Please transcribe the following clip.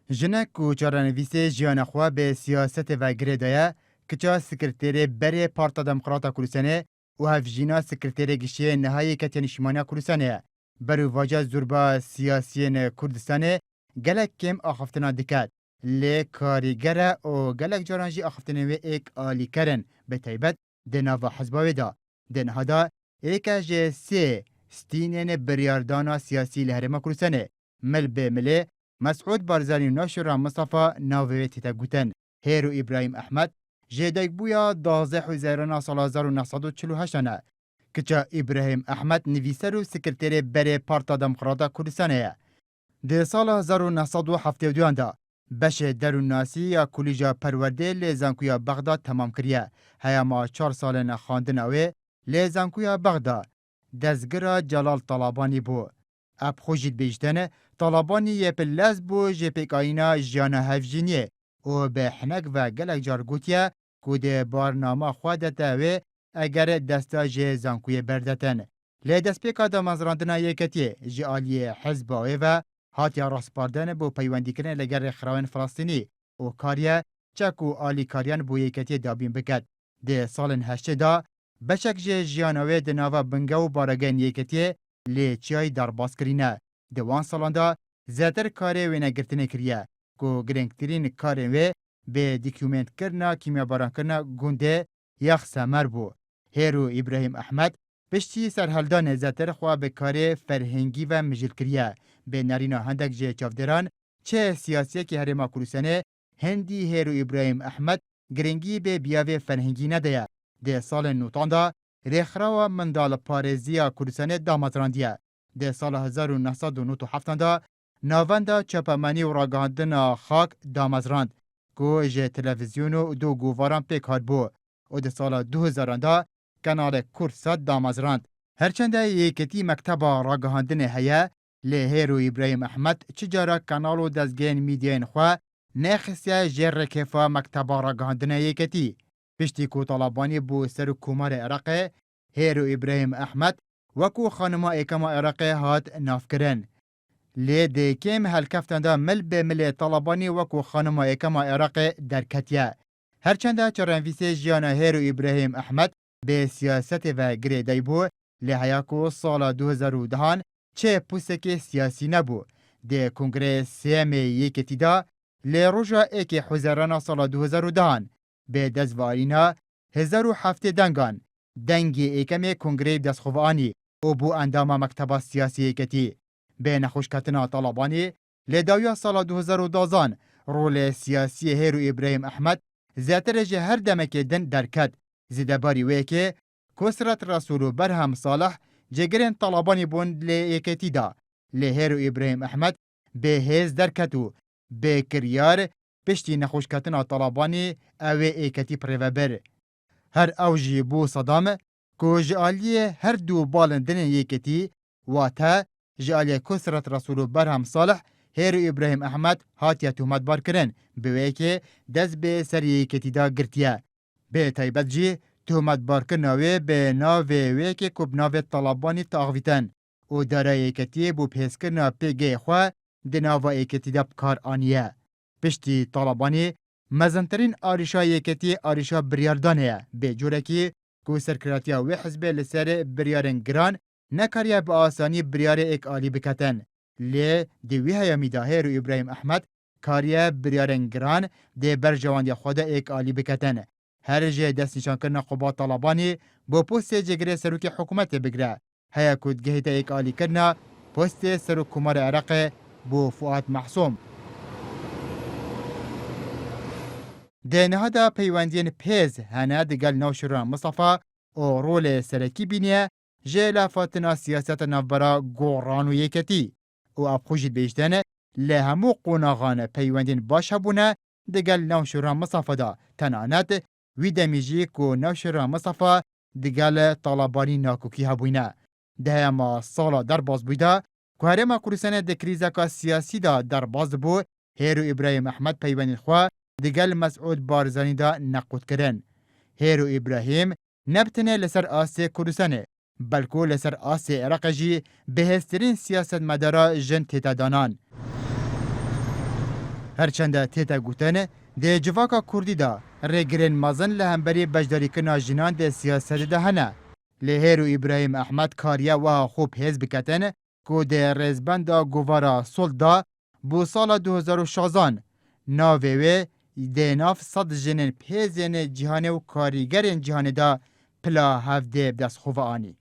جنک و چارنویسه جیان خوا به سیاست و گریدایه کچا سکرتری بری پارتا دموکراتا کلوسنه و هفجینا سکرتری گشی نهایی کتنشمانیا کلوسنه برو واجه زوربا سیاسیین کردستانه گلک کم آخفتنا دکت لی کاریگره و گلک جارانجی آخفتنوی ایک آلی کرن به تایبت دناوا حزباوی دا دنها دا ایک جه سی ستینین بریاردانا سیاسی لحرما کلوسنه مل به مله مسعود بارزانی ناشر مصطفى ناوی تیتا گوتن هیرو ابراهیم احمد جدیک بویا 12 حزیران سال 1948 نه کچا ابراهیم احمد نویسر و سکرتری بری پارتا دموکراتا کردستانه ده سال 1972 دا بش درون ناسی یا کلیجا پرورده لیزانکویا بغداد تمام کریه هیا ما 4 سال نخواندن اوه لیزانکویا بغداد دزگرا جلال طالبانی بو اب خوشید بیشتنه طالبانی یه پلز بو جپیک آینا جانا هفجینیه و به حنک و گلک جارگوتیه کود بارنامه خوادته و اگر دستا جه زانکوی بردتن. لی دست پیکا دا مزراندنا یکتیه جه آلی حزباوی و هاتیا راسپاردن بو پیوندی کرن لگر خراوین فلسطینی و کاریه چکو آلی کاریان بو یکتیه دابین بکد. ده سالن هشته دا بچک جه جیانوی دناوا بنگه و بارگین یکتیه لی چیای در باز کرینه. دوان سالان دا زیادر کاری وینه گرتنه کریه که گرنگترین کاری وی به دیکومنت کرنا کیمیا باران کرنا گونده یخ سمر بو. هیرو ابراهیم احمد پشتی سرحلدان زیادر خواه به کاری فرهنگی و مجل کریه به نارینا هندک جه چافدران چه سیاسی که هرما کلوسنه هندی هیرو ابراهیم احمد گرنگی به بیاوی فرهنگی نده. ده سال نوتان دا ریخراو مندال پارزیا کلوسنه دامتراندیه. ده سال 1997 دا ناوندا چپمانی و راگاندن خاک دامزراند که جه تلویزیون و دو گوواران پیک هاد بو و ده سال 2000 دا کانال کورسات دامزراند. هرچنده یکتی مکتب راگاندن هیا لهیرو ابراهیم احمد چجارا کانال و دزگین میدین خواه نخسیه جه رکفا مکتب راگاندن یکتی. پشتی کو طالبانی بو سر کمار عراق هیرو ابراهیم احمد وکو خانما ایکما عراق هات ناف کرن. لی ده کم هلکفتن دا مل به مل طالبانی وکو خانما ایکما عراق درکتیه. هرچنده چرانویسه جیانا هیرو ابراهیم احمد به سیاست و گریدای بو لی حیاکو سال 2010 چه پوسک سیاسی نبو. ده کنگره سیم یکتی دا لی روژا ایک حزیران سال 2010 به دزوارینا 1007 دنگان دنگی ایکم کنگره دستخوانی او بو اندام مکتب سیاسی ایکتی. به نخوشکتنا طالبانی لداویا سال 2012 رول سیاسی هیرو ابراهیم احمد زیاتر جه هر دمک دن درکد زیده باری ویکه کسرت رسولو برهم صالح جگرین طالبانی بوند لی ایکتی دا. لی هیرو ابراهیم احمد به هیز درکتو به کریار پشتی نخوشکتنا طالبانی اوه ایکتی پریوبر. هر اوجی بو صدام که جعالیه هر دو بالندن یکتی واته جعالیه کسرت رسولو برهم صالح هیرو ابراهیم احمد هاتیه تومت بار کرن بوی که دست به سر یکتی دا گرتیه. به تایبت جی تومت بار کرنوی به ناوی وی که کب ناوی طالبانی تاغویتن و داره یکتی بو پیس کرنا پیگه خواه دناوا یکتی دا بکار آنیه. پشتی طالبانی مزنترین آریشا یکتی آریشا بریاردانه به جوره که سرکراتیا و حزب لسر بریارن گران نکاریه به آسانی بریار ایک آلی بکتن. لی دیوی هیامی دا هیرو ابراهیم احمد کاریه بریارن گران دی برجواندی خود ایک آلی بکتن. هر جه دست نشان کرنا قبات طالبانی با پوست جگره سروک حکومت بگره. هیا کودگهیت ایک آلی کرنا پوست سروک کمار عراق بو فؤاد محسوم. ده نهادا پیوندین پیز هنه دگل نوشران مصطفى او رول سرکی بینیه جه لافاتنا سیاست نوبرا گوران و یکتی او اب خوشید بیشتنه لهمو قوناغان پیوندین باش هبونه دگل نوشران مصطفى دا تنانت وی دمیجی که نوشران مصطفى دگل طالبانی ناکوکی هبونه. ده ما سالا در باز بوده که هرما کورسانه ده کریزاکا سیاسی دا در باز بو هیرو ابراهیم احمد پیوندین خواه دگل مسعود بارزانی دا نقود کرن. هیرو ابراهیم نبتنه لسر آسه کردستانه بلکو لسر آسه عراق جی بهسترین سیاست مدارا جن تیتا دانان. هرچند تیتا گوتن ده جواکا کردی دا رگرین مزن لهمبری بجداری کنا جنان ده سیاست ده هنه. لهیرو ابراهیم احمد کاریا و خوب حزب کتن که ده رزبند گوارا سلدا بو سال 2016 ناوه ده ناف صد جنن پیزین جهانه و کاریگرین جهانه دا پلا هفده بدست خواه آنی.